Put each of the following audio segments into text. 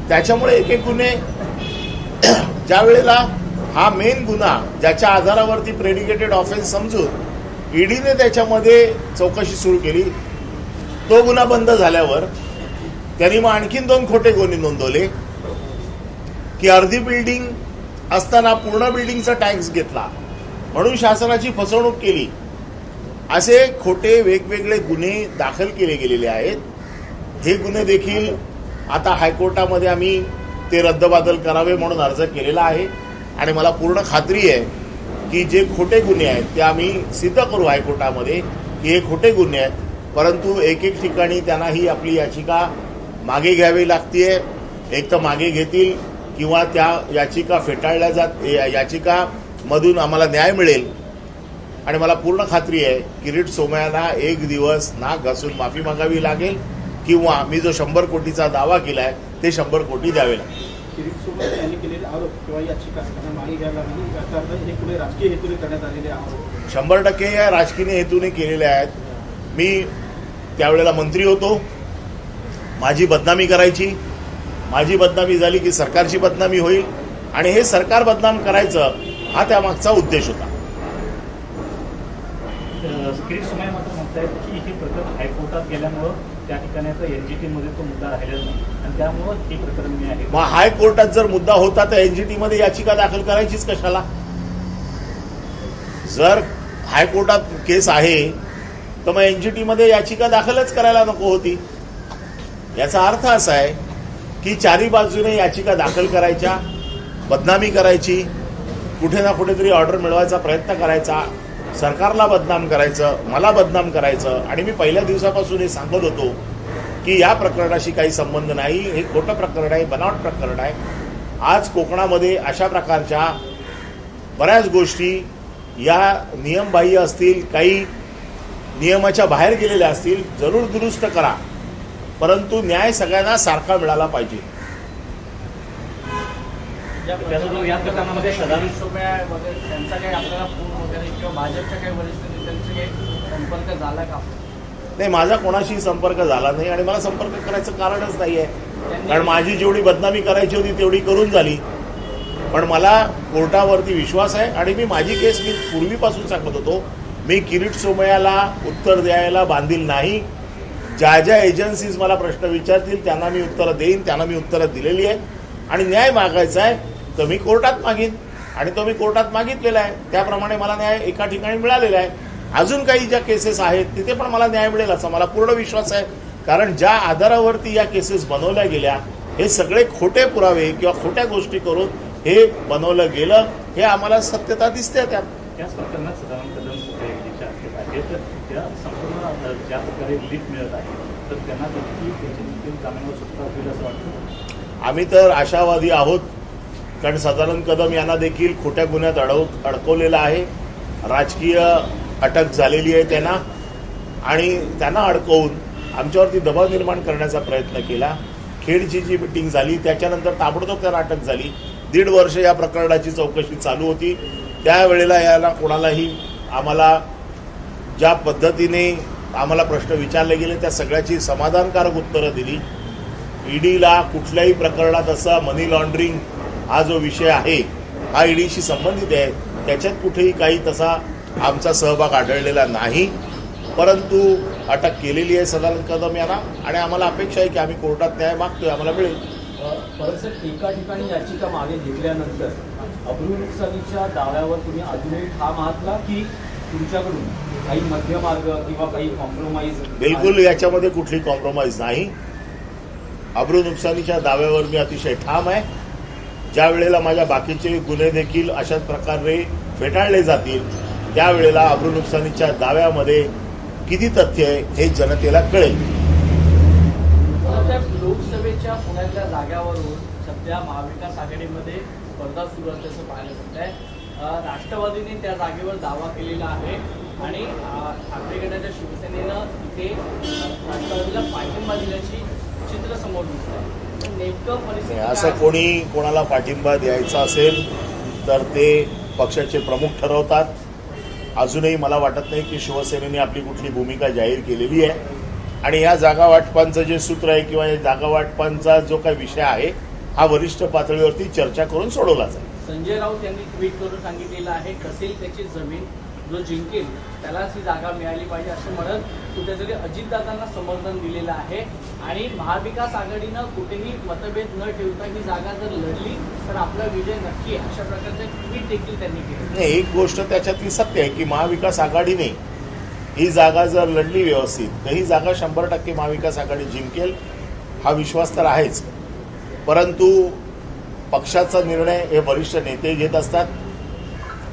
त्याच्यामुळे एक एक गुन्हे ज्या वेळेला हा मेन गुन्हा ज्याच्या आधारावरती प्रेडिकेटेड ऑफेन्स समजून ईडीने त्याच्यामध्ये चौकशी सुरू केली, तो गुन्हा बंद झाल्यावर त्यांनी मग आणखीन 2 खोटे गुन्हे नोंदवले की अर्धी बिल्डिंग असताना पूर्ण बिल्डिंगचा टॅक्स घेतला म्हणून शासनाची फसवणूक केली, असे खोटे वेगवेगळे गुन्हे दाखल केले गेलेले आहेत. हे गुन्हे देखील आता हायकोर्टामध्ये आम्ही ते रद्दबातल करावे म्हणून अर्ज केलेला आहे आणि मला पूर्ण खात्री आहे की जे खोटे गुन्हे आहेत ते आम्ही सिद्ध करू हायकोर्टामध्ये की हे खोटे गुन्हे आहेत. परंतु एक एक ठिकाणी त्यांना ही आपली याचिका मागे घ्यावी लागतीये. एक तर मागे घेतील किंवा त्या याचिका फेटाळल्या याचिकामधून आम्हाला न्याय मिळेल. आणि मला पूर्ण खात्री आहे किरीट सोमय्यांना एक दिवस नाक घासून माफी मागावी लागेल किंवा मी जो 100 कोटीचा दावा केलाय ते 100 कोटी द्यावे लागेल. किरीट सोमय्या यांनी केलेले आरोप किंवा याचिका मागे घ्यायला लागली, याचा अर्थ हे पुढे राजकीय हेतूने करण्यात आलेले आरोप 100% या राजकीय हेतूने केलेले आहेत. मी त्यावेळेला मंत्री होतो, माझी बदनामी करायची, माझी बदनामी झाली की सरकारची बदनामी होईल आणि हे सरकार बदनाम करायचं हा त्यामागचा उद्देश होता. किरीट सोमय्या मात्र म्हणतायत की हे प्रकरण हायकोर्टात गेल्यामुळं त्या ठिकाणी आता एनजीटी मध्ये तो मुद्दा राहिलेला नाही आणि त्यामुळं हे प्रकरण मी आहे. मग हायकोर्टात जर मुद्दा होता तर एनजीटी मध्ये याचिका दाखल करायचीच कशाला? जर हायकोर्टात केस आहे तर मग एनजीटी मध्ये याचिका दाखलच करायला नको होती. याचा अर्थ असा आहे की चारी बाजूने याचिका दाखल करायच्या, बदनामी करायची, कुठे ना कुठेतरी ऑर्डर मिळवायचा प्रयत्न करायचा, सरकारला बदनाम करायचं, मला बदनाम करायचं. आणि मी पहिल्या दिवसापासून हे सांगत होतो की या प्रकरणाशी काही संबंध नाही, हे खोटं प्रकरण आहे, बनावट प्रकरण आहे. आज कोकणामध्ये अशा प्रकारच्या बऱ्याच गोष्टी या नियमबाह्य असतील, काही नियमाच्या बाहेर गेलेल्या असतील, जरूर दुरुस्त करा, परंतु न्याय सगळ्यांना सारखा मिळाला पाहिजे. या प्रकरणामध्ये सदानंद सोमय्या वगैरे त्यांचा काही आपल्याला फोन वगैरे किंवा भाजपच्या काही वरिष्ठ नेत्यांचा काही संपर्क झाला का? नाही, माझा कोणाशी संपर्क झाला नाही आणि मला संपर्क करायचं कारणच नाही आहे. कारण माझी जेवढी बदनामी करायची होती तेवढी करून झाली. पण मला कोर्टावरती विश्वास आहे आणि मी माझी केस मी पूर्वीपासून सांगत होतो, मी किरीट सोमय्याला उत्तर द्यायला बांधील नाही. ज्या ज्या एजन्सीज मला प्रश्न विचारतील त्यांना मी उत्तरं देईन, त्यांना मी उत्तरं दिलेली आहेत. आणि न्याय मागायचा आहे तर मी कोर्टात मागीन आणि तो मी कोर्टात मागितलेला आहे. त्याप्रमाणे मला न्याय एका ठिकाणी मिळालेला आहे. अजून काही ज्या केसेस आहेत तिथे पण मला न्याय मिळेल असा मला पूर्ण विश्वास आहे. कारण ज्या आधारावरती या केसेस बनवल्या गेल्या हे सगळे खोटे पुरावे किंवा खोट्या गोष्टी करून हे बनवलं गेलं हे आम्हाला सत्यता दिसते. त्याच प्रकरणात सदानंद कदम सुप्रिया आक्षेप आहे तर त्या संपूर्ण ज्या प्रकारे रिलीफ मिळत आहे तर त्यांना देखील जामीनवर सुटका होईल असं वाटतं. आम्ही तर आशावादी आहोत, कारण सदानंद कदम यांना देखील खोट्या गुन्ह्यात अडकवलेलं आहे. राजकीय अटक झालेली आहे त्यांना आणि त्यांना अडकवून आमच्यावरती दबाव निर्माण करण्याचा प्रयत्न केला. खेडची जी मिटिंग झाली त्याच्यानंतर ताबडतोब त्यांना अटक झाली. 1.5 वर्ष या प्रकरणाची चौकशी चालू होती. त्यावेळेला याला कोणालाही आम्हाला ज्या पद्धतीने आम्हाला प्रश्न विचारले गेले त्या सगळ्याची समाधानकारक उत्तरं दिली. ईडीला कुठल्याही प्रकरणात असा मनी लॉन्ड्रिंग हा जो विषय आहे हा ईडीशी संबंधित आहे, त्याच्यात कुठेही काही तसा आमचा सहभाग आढळलेला नाही. परंतु अटक केलेली आहे सदानंद कदम यांना आणि आम्हाला अपेक्षा आहे की आम्ही कोर्टात न्याय मागतोय, आम्हाला मिळेल. परंतु एका ठिकाणी याचिका मागे घेतल्यानंतर अब्रू नुकसानीच्या दाव्यावर तुम्ही अजूनही ठाम आहात का की तुमच्याकडून काही मध्यमार्ग किंवा काही कॉम्प्रोमाइज? बिलकुल याच्यामध्ये कुठली कॉम्प्रोमाइज नाही. अब्रू नुकसानीच्या दाव्यावर मी अतिशय ठाम आहे. ज्या वेळेला माझ्या बाकीचे गुन्हे देखील अशाच प्रकारे फेटाळले जातील त्यावेळेला अब्रू नुकसानीच्या दाव्यामध्ये किती तथ्य आहे हे जनतेला कळेल. लोकसभेच्या पुण्यातल्या जाग्यावरून सध्या महाविकास आघाडीमध्ये स्पर्धा सुरू असल्याचं पाहायला मिळत आहे. राष्ट्रवादीने त्या जागेवर दावा केलेला आहे आणि ठाकरे गटाच्या शिवसेनेनं तिथे राष्ट्रवादीला पाठिंबा दिल्याची चित्र समोर दिसत आहे. नेमकं परिस्थिती असं कोणी कोणाला पाठिंबा द्यायचा असेल तर ते पक्षाचे प्रमुख ठरवतात. अजूनही मला वाटत नाही की शिवसेनेने आपली कुठली भूमिका जाहीर केलेली आहे आणि या जागा वाटपांचं जे सूत्र आहे किंवा या जागा वाटपांचा जो काही विषय आहे हा वरिष्ठ पातळीवरती चर्चा करून सोडवला जाईल. संजय राऊत यांनी ट्विट करून सांगितलेलं आहे, कसेल त्याची जमीन, जो जिंकेल त्यालाच ही जागा मिळाली पाहिजे असं म्हणत कुठेतरी अजितदादांना समर्थन दिलेलं आहे. आणि महाविकास आघाडीनं कुठेही मतभेद न ठेवता ही जागा जर लढली तर आपला विजय नक्की आहे, अशा प्रकारचे ट्विट देखील त्यांनी केले. नाही, एक गोष्ट त्याच्यातली सत्य आहे की महाविकास आघाडीने ही जागा जर लढली व्यवस्थित तर ही जागा 100% महाविकास आघाडी जिंकेल हा विश्वास तर आहेच. परंतु पक्षाचा निर्णय हे वरिष्ठ नेते घेत असतात.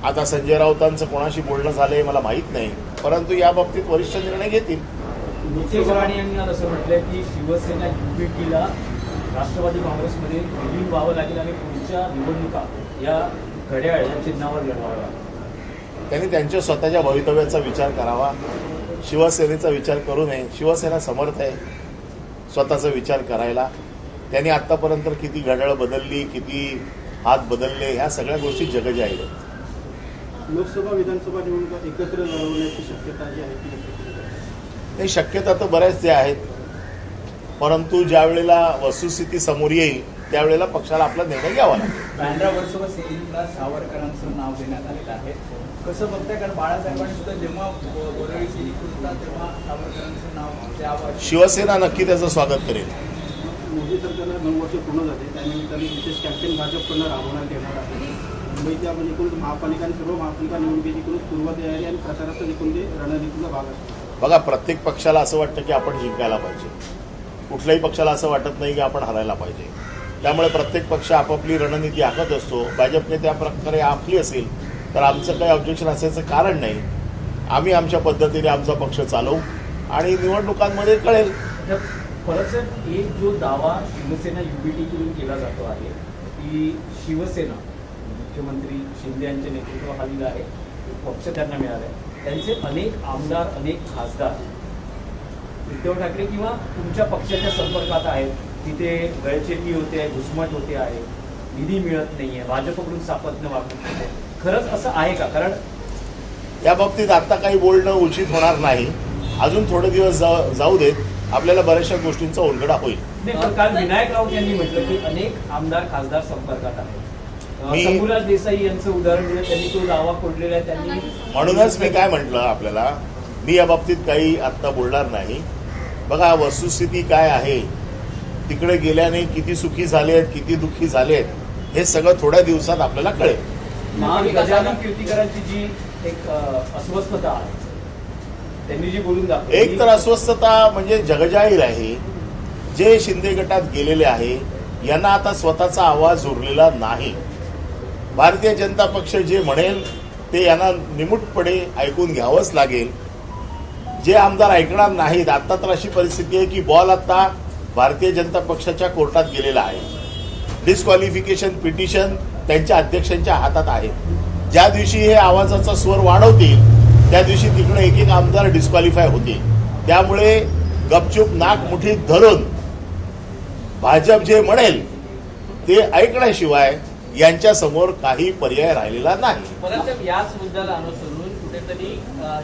आता संजय राऊतांचं कोणाशी बोलणं झालंय मला माहीत नाही, परंतु या बाबतीत वरिष्ठ निर्णय घेतील. नितेश राणे यांनी आज असं म्हटलंय की शिवसेना युपीटीला राष्ट्रवादी काँग्रेसमध्ये विलीन व्हावं लागेल आणि पुढच्या निवडणुका या घड्याळ या चिन्हावर लढवाव्या. त्यांनी त्यांच्या स्वतःच्या भवितव्याचा विचार करावा, शिवसेनेचा विचार करू नये. शिवसेना समर्थ आहे स्वतःचा विचार करायला. त्यांनी आत्तापर्यंत किती घड्याळ बदलली, किती हात बदलले, ह्या सगळ्या गोष्टी जगजाहीर आहेत. लोकसभा विधानसभा निवडणुका एकत्र लढवण्याची शक्यता जी आहे ती नाही, शक्यता तर बऱ्याचशा आहेत, परंतु ज्या वेळेला वस्तुस्थिती समोर येईल त्यावेळेला पक्षाला आपला निर्णय घ्यावा लागेल. 15 वर्षावर सिद्धिला सावरकरांचं नाव देण्यात आलेलं आहे. कसं बघताय, कारण बाळासाहेबांनी सुद्धा जेव्हा वरळी केली होता तेव्हा सावरकरांचं नाव द्यावं. शिवसेना नक्की त्याचं स्वागत करेल. मोदी सरकारला 9 वर्ष पूर्ण झाले, त्यानिमित्ताने विशेष कॅम्पेन भाजपकडनं राबवण्यात येणार आहे. मुंबईच्या आपण एकूण महापालिका आणि सर्व महापालिका निवडणुकीची एकूण पूर्वतयारी आणि प्रचाराचा एकूण ते रणनीतीचा भाग असतो. बघा, प्रत्येक पक्षाला असं वाटतं की आपण जिंकायला पाहिजे, कुठल्याही पक्षाला असं वाटत नाही की आपण हरायला पाहिजे. त्यामुळे प्रत्येक पक्ष आपापली रणनीती आखत असतो. भाजपने त्या प्रकारे आखली असेल तर आमचं काही ऑब्जेक्शन असायचं कारण नाही. आम्ही आमच्या पद्धतीने आमचा पक्ष चालवू आणि निवडणुकांमध्ये कळेल. परत सर, एक जो दावा शिवसेना युपीटीकडून केला जातो आहे की शिवसेना मुख्यमंत्री शिंदे यांच्या नेतृत्वाखालील आहे, पक्ष त्यांना मिळाला आहे. त्यांचे अनेक आमदार, अनेक खासदार उद्धव ठाकरे किंवा तुमच्या पक्षाच्या संपर्कात आहेत. तिथे गळचेपी होते आहे, घुसमट होते आहे, निधी मिळत नाहीये, भाजपकडून सापत्न वागणूक होते. खरंच असं आहे का? कारण या बाबतीत आता काही बोलणं उचित होणार नाही. अजून थोडे दिवस जाऊ देत, आपल्याला बऱ्याचशा गोष्टींचा उलगडा होईल. नाही, पण काल विनायक राऊत यांनी म्हटलं की अनेक आमदार खासदार संपर्कात आहेत. मी- शंभूराज देसाई यांचं उदाहरण दिलं, त्यांनी तो दावा फोडलेला आहे. त्यांनी म्हणूनच मी काय म्हटलं आपल्याला, मी या बाबतीत काही आत्ता बोलणार नाही. बघा, वस्तुस्थिती काय आहे, तिकडे गेल्याने किती सुखी झाले आहेत, किती दुःखी झाले आहेत, हे सगळं थोड्या दिवसात आपल्याला कळेल. गजानन कीर्तीकरांची जी एक अस्वस्थता आहे, त्यांनी जी बोलून दाखवली, एक तर अस्वस्थता म्हणजे जगजाहीर आहे. जे शिंदे गटात गेलेले आहे यांना आता स्वतःचा आवाज उरलेला नाही. भारतीय जनता पक्ष जे म्हणेल ते यांना निमूटपणे ऐकून घ्यावंच लागेल. जे आमदार ऐकणार नाहीत, आता तर अशी परिस्थिती आहे की बॉल आता भारतीय जनता पक्षाच्या कोर्टात गेलेला आहे. डिस्क्वालिफिकेशन पिटिशन त्यांच्या अध्यक्षांच्या हातात आहे. ज्या दिवशी हे आवाजाचा स्वर वाढवतील त्या दिवशी तिकडे एक एक आमदार डिस्क्वालिफाय होतील. त्यामुळे गपचूप नाक मुठीत धरून भाजप जे म्हणेल ते ऐकण्याशिवाय यांच्या समोर काही पर्याय राहिलेला नाही. परंतु याच मुद्द्याला अनुसरून कुठेतरी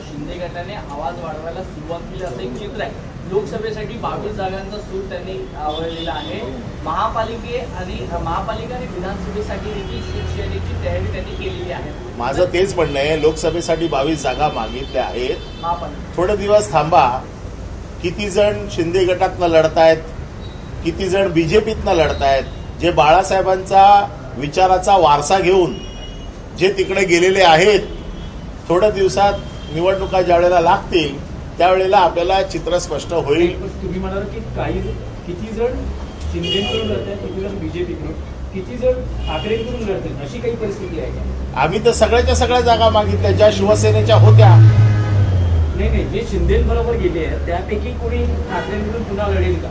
शिंदे गटाने आवाज वाढवायला सुरुवात केली असं एक चित्र आहे. लोकसभेसाठी 22 जागांचा सूर त्यांनी आवळलेला आहे. महापालिका आणि विधानसभेसाठी देखील शिवसेनेची तयारी त्यांनी केलेली आहे. माझं तेच म्हणणं आहे, लोकसभेसाठी 22 जागा मागितल्या आहेत. महापालिका थोडे दिवस थांबा. किती जण शिंदे गटातनं लढतायत, किती जण बीजेपीतनं लढतायत, जे बाळासाहेबांचा विचाराचा वारसा घेऊन जे तिकडे गेलेले आहेत. थोड्या दिवसात निवडणुका ज्या वेळेला लागतील त्यावेळेला आपल्याला चित्र स्पष्ट होईल. तुम्ही म्हणाल की किती जण शिंदेकडून लढतात, किती जण बीजेपीकडून, किती जण ठाकरेंकडून लढतील, अशी काही परिस्थिती आहे का? आम्ही तर सगळ्याच्या सगळ्या जागा मागितल्या ज्या शिवसेनेच्या होत्या. नाही, जे शिंदेबरोबर गेले आहेत त्यापैकी कोणी ठाकरेंकडून पुन्हा लढेल का?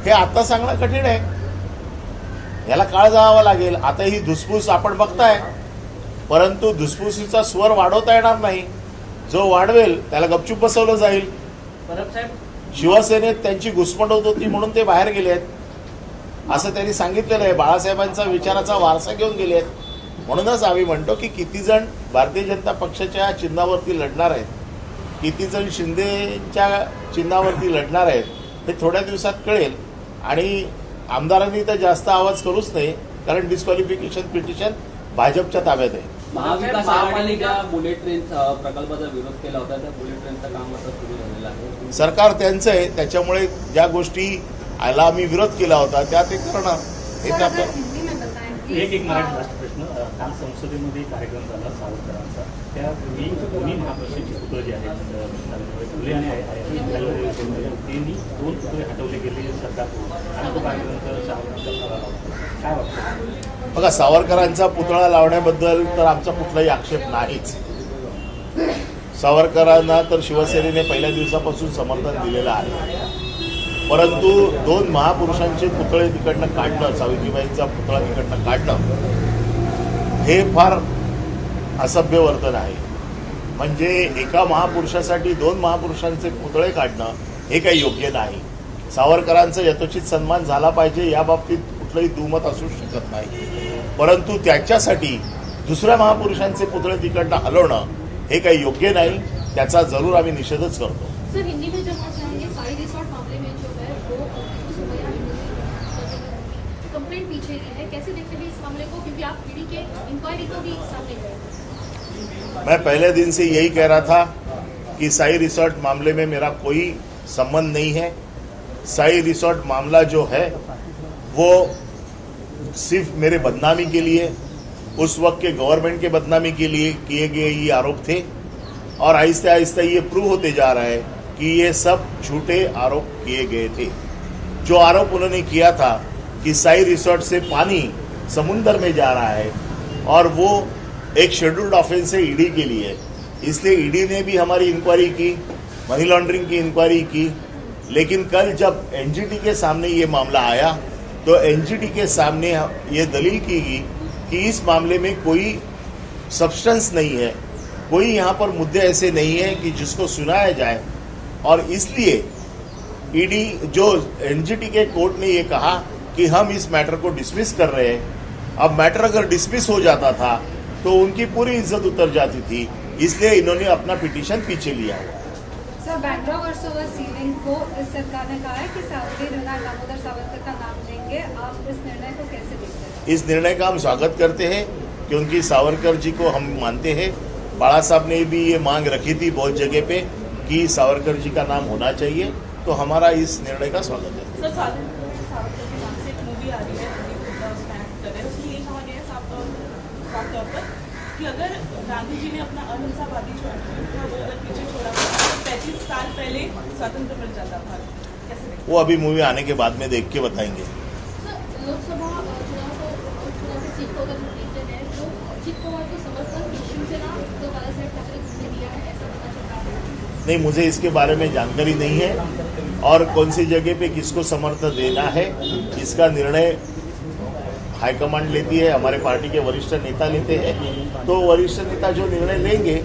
हे आता सांगणं कठीण आहे. याला काळ जावा लागेल. आता ही धुसफूस आपण बघताय, परंतु धुसफुसीचा स्वर वाढवता येणार नाही. जो वाढवेल त्याला गपचूप बसवलं जाईल. परब साहेब, शिवसेनेत त्यांची घुसमट होत होती म्हणून ते बाहेर गेले आहेत असं त्यांनी सांगितलेलं आहे. बाळासाहेबांचा विचाराचा वारसा घेऊन गेले आहेत. म्हणूनच आम्ही म्हणतो की किती जण भारतीय जनता पक्षाच्या चिन्हावरती लढणार आहेत, किती जण शिंदेच्या चिन्हावरती लढणार आहेत, हे थोड्या दिवसात कळेल. आणि आमदारांनी तर जास्त आवाज करूच नाही, कारण डिस्क्वालिफिकेशन पिटिशन भाजपच्या ताब्यात आहे. महाविकास आघाडीने ज्या बुलेट ट्रेन प्रकल्पाचा विरोध केला होता त्या बुलेट ट्रेनचं काम आता सुरू झालेलं आहे. सरकार त्यांचं आहे, त्याच्यामुळे ज्या गोष्टी आला आम्ही विरोध केला होता त्या ते करणं हे तर आपलं. एक मराठी लास्ट प्रश्न. काल संसदेमध्ये कार्यक्रम झाला सावरकरांचा. त्यावेळी दोन्ही महापुरुषांची पुतळे जे आहेत फुले आणि त्यांनी 2 पुतळे हटवले गेले सरकारकडून आणि तो कार्यक्रम सावरकरांचा फरार होता. काय वाटतं? बघा, सावरकरांचा पुतळा लावण्याबद्दल तर आमचा कुठलाही आक्षेप नाहीच. सावरकरांना तर शिवसेनेने पहिल्या दिवसापासून समर्थन दिलेलं आहे, परंतु 2 महापुरुषांचे पुतळे तिकडनं काढणं, सावित्रीबाईंचा पुतळा तिकडनं काढणं हे फार असभ्य वर्तन आहे. म्हणजे एका महापुरुषासाठी 2 महापुरुषांचे पुतळे काढणं हे काही योग्य नाही. सावरकरांचा यथोचित सन्मान झाला पाहिजे, या बाबतीत कुठलंही दुमत असू शकत नाही, परंतु त्याच्यासाठी दुसऱ्या महापुरुषांचे पुतळे तिकडनं हलवणं हे काही योग्य नाही. त्याचा जरूर आम्ही निषेधच करतो. सर, हिंदी में जब आप चाहेंगे साई रिसोर्ट मामले में जो है वो कंप्लेंट पीछे ही है, कैसे देखते हैं इस मामले को, क्योंकि आप ईडी के इंक्वायरी को भी सामने गए? मैं पहले दिन से यही कह रहा था कि साई रिसोर्ट मामले में मेरा कोई संबंध नहीं है. साई रिसोर्ट मामला जो है वो सिर्फ मेरे बदनामी के लिए, उस वक्त के गवर्नमेंट के बदनामी के लिए किए गए ये आरोप थे, और आहिस्ते आहिस्ते ये प्रूव होते जा रहा है कि ये सब झूठे आरोप किए गए थे. जो आरोप उन्होंने किया था कि साई रिसोर्ट से पानी समुंदर में जा रहा है और वो एक शेड्यूल्ड ऑफेंस है ईडी के लिए, इसलिए ईडी ने भी हमारी इंक्वायरी की, मनी लॉन्ड्रिंग की इंक्वायरी की. लेकिन कल जब एनजीटी के सामने ये मामला आया तो एनजीटी के सामने ये दलील की गई कि इस मामले में कोई सब्सटेंस नहीं है, कोई यहाँ पर मुद्दे ऐसे नहीं है कि जिसको सुनाया जाए, और इसलिए ईडी जो एनजीटी के कोर्ट ने ये कहा कि हम इस मैटर को डिसमिस कर रहे हैं. अब मैटर अगर डिसमिस हो जाता था तो उनकी पूरी इज्जत उतर जाती थी, इसलिए इन्होंने अपना पिटीशन पीछे लिया हुआ है. सर, बैंड्रा वर्सोवा सीलिंग को इस सरकार ने कहा है कि सावरी दामोदर सावरकर का नाम देंगे. आप इस निर्णय को कैसे देखते हैं? इस निर्णय का हम स्वागत करते हैं, क्योंकि सावरकर जी को हम मानते हैं. बाला साहब ने भी ये मांग रखी थी बहुत जगह पे कि सावरकर जी का नाम होना चाहिए, तो हमारा इस निर्णय का स्वागत है. सर, सावरकर के नाम से एक मूवी आ रही है, उसमें एक्ट कर रहे हैं, उसमें ये कहा गया है साफ तौर पर कि अगर गांधी जी ने अपना अहिंसावादी जो था वो अगर पीछे छोड़ा तो 35 साल पहले स्वतंत्र मिल जाता था. कैसे? वो अभी मूवी आने के बाद में देख के बताएंगे. सर, लोकसभा चुनाव की सीट को अगर नतीजे हैं तो अजित पवार को समर्थन शिवसेना तो बाला साहेब ठाकरे ने दिया है, ऐसा पता चल रहा है? नहीं, मुझे इसके बारे में जानकारी नहीं है, और कौन सी जगह पे किसको समर्थन देना है इसका निर्णय हाईकमांड लेती है, हमारे पार्टी के वरिष्ठ नेता लेते हैं. तो वरिष्ठ नेता जो निर्णय लेंगे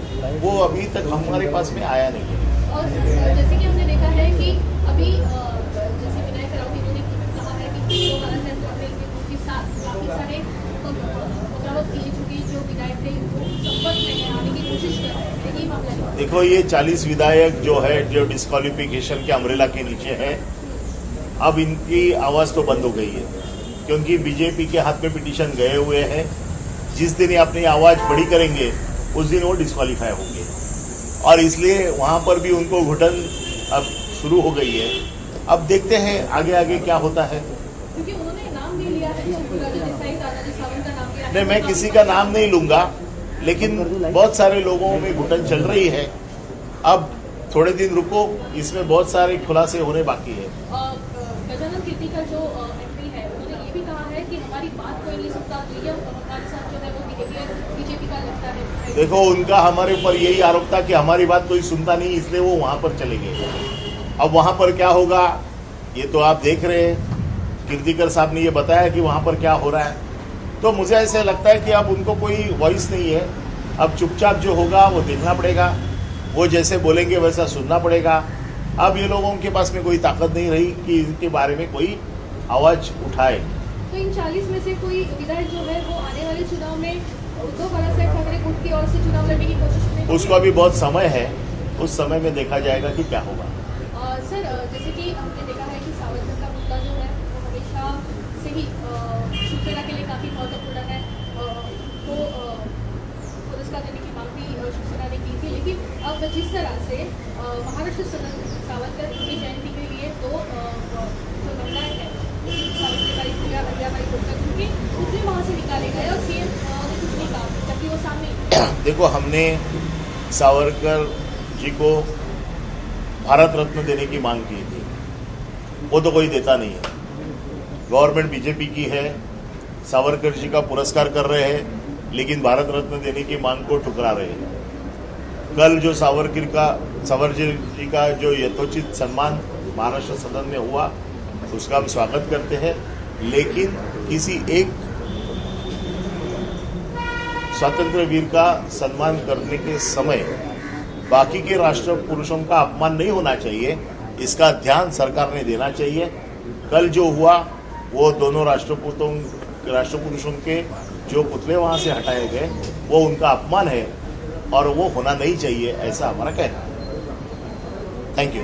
वो अभी तक हमारे पास में आया नहीं है. और जैसे कि हमने देखा है कि अभी जैसे विनायक राव ने कहा है कि जो बाला साहेब ठाकरे के साथ काफी सारे बगावत की चुकी जो विधायक थे संपर्क में है, आने की कोशिश कर रहे हैं, ये मामला है. देखो, ये 40 विधायक जो है जो डिस्क्वालिफिकेशन के अम्ब्रेला के नीचे है, अब इनकी आवाज़ तो बंद हो गई है, क्योंकि बीजेपी के हाथ में पिटीशन गए हुए हैं. जिस दिन ये अपनी आवाज़ बड़ी करेंगे उस दिन वो डिस्क्वालीफाई होंगे, और इसलिए वहाँ पर भी उनको घुटन अब शुरू हो गई है. अब देखते हैं आगे आगे क्या होता है. क्योंकि उन्होंने नाम नहीं लिया है, दादाजी सावंत का नाम लिया है. नहीं, मैं किसी का नाम नहीं लूंगा, लेकिन बहुत सारे लोगों में घुटन चल रही है. अब थोड़े दिन रुको, इसमें बहुत सारे खुलासे होने बाकी है. गजानन कीर्ति का जो एमपी है उन्होंने ये भी कहा है कि हमारी बात कोई नहीं सुनता, तो ये हमारे साथ जो है वो बिहेवियर बीजेपी का लगता है. देखो, उनका हमारे ऊपर यही आरोप था कि हमारी बात कोई सुनता नहीं, इसलिए वो वहाँ पर चले गए. अब वहाँ पर क्या होगा ये तो आप देख रहे हैं. कीर्तिकर साहब ने ये बताया कि वहाँ पर क्या हो रहा है, तो मुझे ऐसे लगता है कि अब उनको कोई वॉइस नहीं है. अब चुपचाप जो होगा वो देखना पड़ेगा, वो जैसे बोलेंगे वैसा सुनना पड़ेगा. अब ये लोगों के पास में कोई ताकत नहीं रही कि इनके बारे में कोई आवाज़ उठाए. तो इन 40 में से कोई विधायक जो है वो आने वाले चुनाव में उद्धव बाला साहेब ठाकरे गुट की ओर से चुनाव लड़ने की कोशिश में, उसको अभी बहुत समय है, उस समय में देखा जाएगा कि क्या होगा. सर, जैसे कि हमने देखा है कि सावरकर का मुद्दा जो है वो हमेशा से महाराष्ट्र सावरकर की जयंती के लिए दो जो महिलाएं हैं सावित्रीबाई फुले अहिल्याबाई होलकर क्योंकि दूसरे वहाँ से निकाले गए और सीएम ने कुछ नहीं कहा जबकि वो सामने। देखो, हमने सावरकर जी को भारत रत्न देने की मांग की थी, वो तो कोई देता नहीं है। गवर्नमेंट बीजेपी की है, सावरकर जी का पुरस्कार कर रहे हैं लेकिन भारत रत्न देने की मांग को ठुकरा रहे हैं। कल जो सावरकर जी का जो यथोचित सम्मान महाराष्ट्र सदन में हुआ उसका हम स्वागत करते हैं, लेकिन किसी एक स्वतंत्र वीर का सम्मान करने के समय बाकी के राष्ट्र पुरुषों का अपमान नहीं होना चाहिए, इसका ध्यान सरकार ने देना चाहिए। कल जो हुआ वो दोनों राष्ट्रपुरुषों के जो पुतले वहां से हटाए गए वो उनका अपमान है और वो होना नहीं चाहिए, ऐसा हमारा कहना है। Thank you.